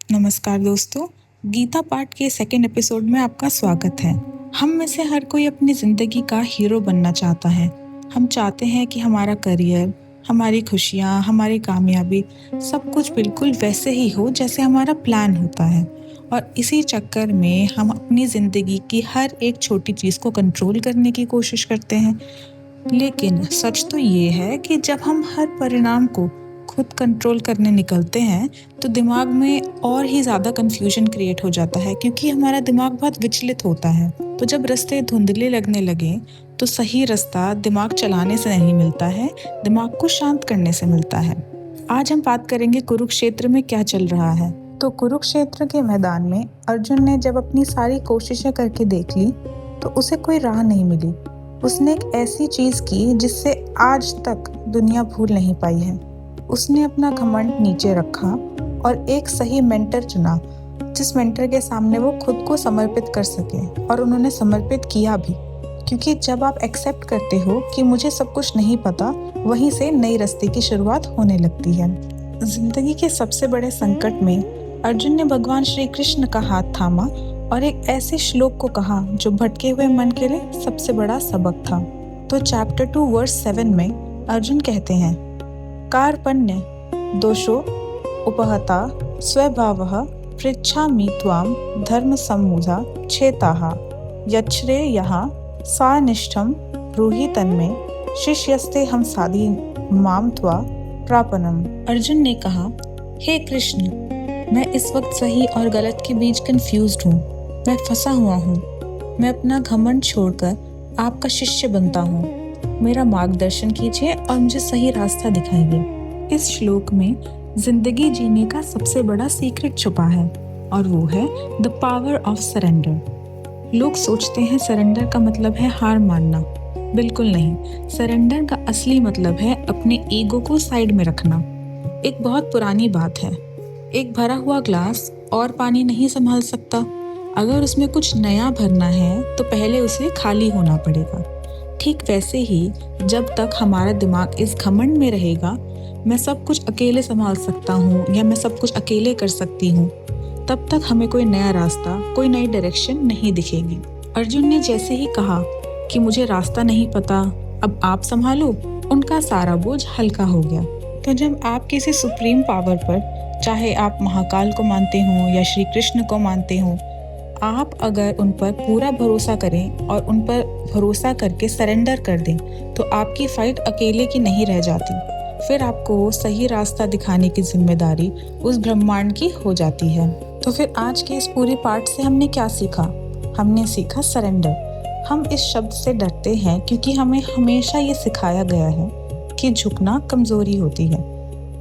नमस्कार दोस्तों, गीता पाठ के सेकंड एपिसोड में आपका स्वागत है। हम में से हर कोई अपनी ज़िंदगी का हीरो बनना चाहता है। हम चाहते हैं कि हमारा करियर, हमारी खुशियाँ, हमारी कामयाबी सब कुछ बिल्कुल वैसे ही हो जैसे हमारा प्लान होता है। और इसी चक्कर में हम अपनी ज़िंदगी की हर एक छोटी चीज़ को कंट्रोल करने की कोशिश करते हैं। लेकिन सच तो ये है कि जब हम हर परिणाम को खुद कंट्रोल करने निकलते हैं तो दिमाग में और ही ज़्यादा कंफ्यूजन क्रिएट हो जाता है, क्योंकि हमारा दिमाग बहुत विचलित होता है। तो जब रास्ते धुंधले लगने लगे तो सही रास्ता दिमाग चलाने से नहीं मिलता है, दिमाग को शांत करने से मिलता है। आज हम बात करेंगे कुरुक्षेत्र में क्या चल रहा है। तो कुरुक्षेत्र के मैदान में अर्जुन ने जब अपनी सारी कोशिशें करके देख ली तो उसे कोई राह नहीं मिली। उसने एक ऐसी चीज की जिससे आज तक दुनिया भूल नहीं पाई है। उसने अपना घमंड नीचे रखा और एक सही मेंटर चुना, जिस मेंटर के सामने वो खुद को समर्पित कर सके। और उन्होंने समर्पित किया भी, क्योंकि जब आप एक्सेप्ट करते हो कि मुझे सब कुछ नहीं पता, वहीं से नई रास्ते की शुरुआत होने लगती है। जिंदगी के सबसे बड़े संकट में अर्जुन ने भगवान श्री कृष्ण का हाथ थामा और एक ऐसे श्लोक को कहा जो भटके हुए मन के लिए सबसे बड़ा सबक था। तो चैप्टर 2 वर्स 7 में अर्जुन कहते हैं, कार्पण्य दोषो उपहता स्वभावः पृच्छामि त्वां धर्म सम्मूढ़ा छेताः यच्छ्रेयः सानिष्ठं ब्रूहि तन्मे शिष्यस्ते हम साधि माम त्वा प्रापनम। अर्जुन ने कहा, हे कृष्ण, मैं इस वक्त सही और गलत के बीच कंफ्यूज्ड हूँ। मैं फंसा हुआ हूँ। मैं अपना घमंड छोड़कर आपका शिष्य बनता हूँ। मेरा मार्गदर्शन कीजिए और मुझे सही रास्ता दिखाइए। इस श्लोक में जिंदगी जीने का सबसे बड़ा सीक्रेट छुपा है, और वो है द पावर ऑफ सरेंडर। लोग सोचते हैं सरेंडर का मतलब है हार मानना। बिल्कुल नहीं, सरेंडर का असली मतलब है अपने ईगो को साइड में रखना। एक बहुत पुरानी बात है, एक भरा हुआ ग्लास और पानी नहीं संभाल सकता। अगर उसमें कुछ नया भरना है तो पहले उसे खाली होना पड़ेगा। ठीक वैसे ही जब तक हमारा दिमाग इस घमंड में रहेगा, मैं सब कुछ अकेले संभाल सकता हूँ या मैं सब कुछ अकेले कर सकती हूँ, तब तक हमें कोई नया रास्ता, कोई नई डायरेक्शन नहीं दिखेगी। अर्जुन ने जैसे ही कहा कि मुझे रास्ता नहीं पता, अब आप संभालो, उनका सारा बोझ हल्का हो गया। तो जब आप किसी सुप्रीम पावर पर, चाहे आप महाकाल को मानते हो या श्री कृष्ण को मानते हो, आप अगर उन पर पूरा भरोसा करें और उन पर भरोसा करके सरेंडर कर दें तो आपकी फाइट अकेले की नहीं रह जाती। फिर आपको सही रास्ता दिखाने की जिम्मेदारी उस ब्रह्मांड की हो जाती है। तो फिर आज के इस पूरे पार्ट से हमने क्या सीखा? हमने सीखा सरेंडर। हम इस शब्द से डरते हैं क्योंकि हमें हमेशा ये सिखाया गया है कि झुकना कमजोरी होती है।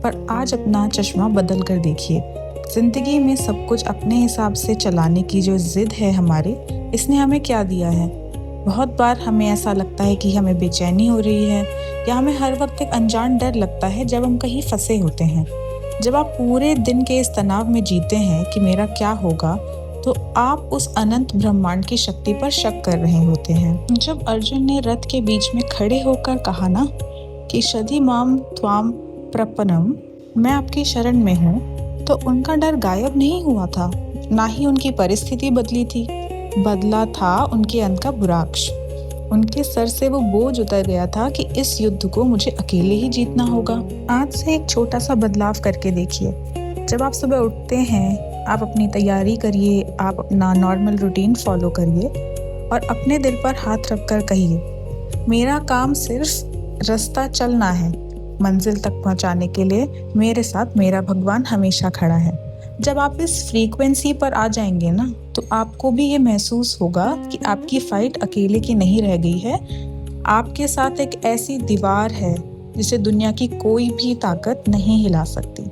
पर आज अपना चश्मा बदल कर देखिए। जिंदगी में सब कुछ अपने हिसाब से चलाने की जो जिद है हमारी, इसने हमें क्या दिया है? बहुत बार हमें ऐसा लगता है कि हमें बेचैनी हो रही है, या हमें हर वक्त एक अनजान डर लगता है जब हम कहीं फंसे होते हैं। जब आप पूरे दिन के इस तनाव में जीते हैं कि मेरा क्या होगा, तो आप उस अनंत ब्रह्मांड की शक्ति पर शक कर रहे होते हैं। जब अर्जुन ने रथ के बीच में खड़े होकर कहा ना कि शधि माम त्वाम प्रपन्नम, मैं आपकी शरण में हूँ, तो उनका डर गायब नहीं हुआ था, ना ही उनकी परिस्थिति बदली थी। बदला था उनके अंत का बुराक्ष। उनके सर से वो बोझ उतर गया था कि इस युद्ध को मुझे अकेले ही जीतना होगा। आज से एक छोटा सा बदलाव करके देखिए। जब आप सुबह उठते हैं, आप अपनी तैयारी करिए, आप अपना नॉर्मल रूटीन फॉलो करिए और अपने दिल पर हाथ रखकर कहिए, मेरा काम सिर्फ रास्ता चलना है, मंजिल तक पहुंचाने के लिए मेरे साथ मेरा भगवान हमेशा खड़ा है। जब आप इस फ्रीक्वेंसी पर आ जाएंगे ना, तो आपको भी ये महसूस होगा कि आपकी फाइट अकेले की नहीं रह गई है। आपके साथ एक ऐसी दीवार है जिसे दुनिया की कोई भी ताकत नहीं हिला सकती।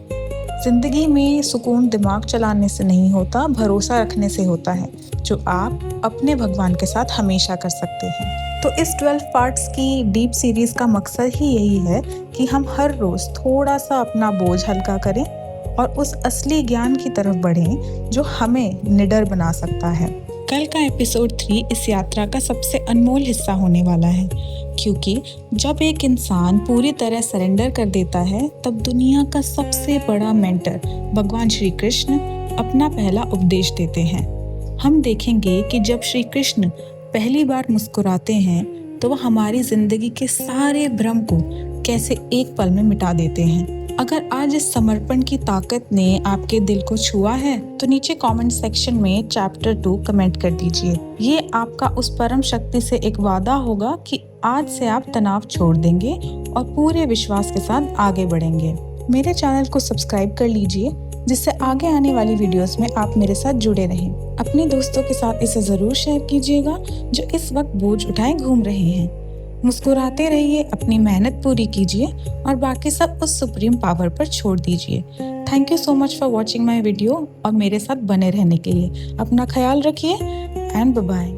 जिंदगी में सुकून दिमाग चलाने से नहीं होता, भरोसा रखने से होता है, जो आप अपने भगवान के साथ हमेशा कर सकते हैं। तो इस 12 पार्ट्स की डीप सीरीज का मकसद ही यही है कि हम हर रोज थोड़ा सा अपना बोझ हल्का करें और उस असली ज्ञान की तरफ बढ़ें जो हमें निडर बना सकता है। कल का एपिसोड 3 इस यात्रा का सबसे अनमोल हिस्सा होने वाला है, क्योंकि जब एक इंसान पूरी तरह सरेंडर कर देता है, तब दुनिया का सबसे बड़ा मेंटर भगवान श्री कृष्ण अपना पहला उपदेश देते हैं। हम देखेंगे कि जब श्री कृष्ण पहली बार मुस्कुराते हैं तो वह हमारी जिंदगी के सारे भ्रम को कैसे एक पल में मिटा देते हैं। अगर आज इस समर्पण की ताकत ने आपके दिल को छुआ है तो नीचे कमेंट सेक्शन में चैप्टर 2 कमेंट कर दीजिए। ये आपका उस परम शक्ति से एक वादा होगा कि आज से आप तनाव छोड़ देंगे और पूरे विश्वास के साथ आगे बढ़ेंगे। मेरे चैनल को सब्सक्राइब कर लीजिए जिससे आगे आने वाली वीडियोस में आप मेरे साथ जुड़े रहें। अपने दोस्तों के साथ इसे जरूर शेयर कीजिएगा जो इस वक्त बोझ उठाए घूम रहे हैं। मुस्कुराते रहिए, अपनी मेहनत पूरी कीजिए और बाकी सब उस सुप्रीम पावर पर छोड़ दीजिए। Thank you so much for watching my video और मेरे साथ बने रहने के लिए। अपना ख्याल रखिए एंड बाय बाय।